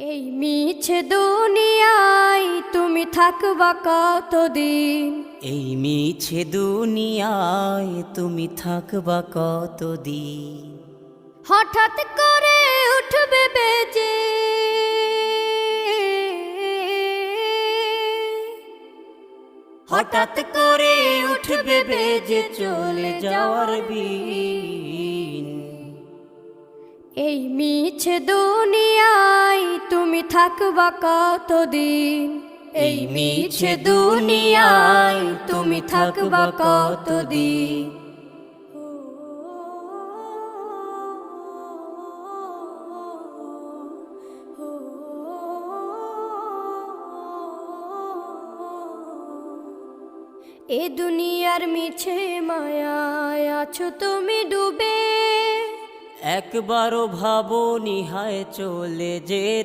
এই মিছে দুনিয়ায় তুমি থাকবা কতদিন? এই মিছে দুনিয়ায় তুমি থাকবা কতদিন? হঠাৎ করে উঠবে বেজে হঠাৎ করে উঠবে বেজে চলে যাওয়ার বিন। এই মিছে দুনিয়ায় তুমি থাকবা কতদিন? এই মিছে দুনিয়ায় তুমি থাকবা কতদিন? এ দুনিয়ার মিছে মায়ায় আছো তুমি ডুবে, একবারও ভাবো নিহায় চলে যেতে।